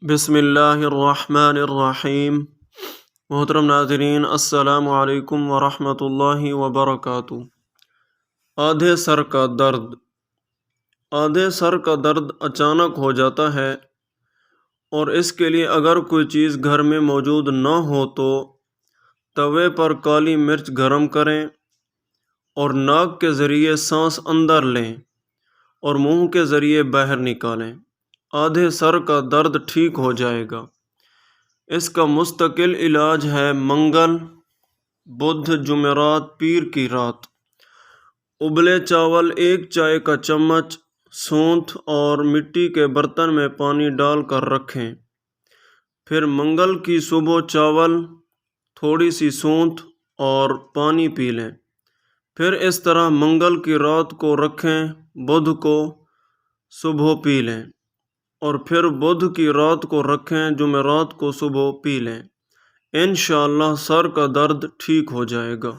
بسم اللہ الرحمن الرحیم۔ محترم ناظرین، السلام علیکم ورحمۃ اللہ وبرکاتہ۔ آدھے سر کا درد۔ آدھے سر کا درد اچانک ہو جاتا ہے اور اس کے لیے اگر کوئی چیز گھر میں موجود نہ ہو تو توے پر کالی مرچ گرم کریں اور ناک کے ذریعے سانس اندر لیں اور منہ کے ذریعے باہر نکالیں۔ آدھے سر کا درد ٹھیک ہو جائے گا۔ اس کا مستقل علاج ہے منگل، بدھ، جمعرات، پیر کی رات۔ ابلے چاول 1 چائے کا چمچ سونتھ اور مٹی کے برتن میں پانی ڈال کر رکھیں۔ پھر منگل کی صبح چاول، تھوڑی سی سونتھ اور پانی پی لیں۔ پھر اس طرح منگل کی رات کو رکھیں، بدھ کو صبح پی لیں، اور پھر بدھ کی رات کو رکھیں، جمعرات کو صبح پی لیں۔ انشاءاللہ سر کا درد ٹھیک ہو جائے گا۔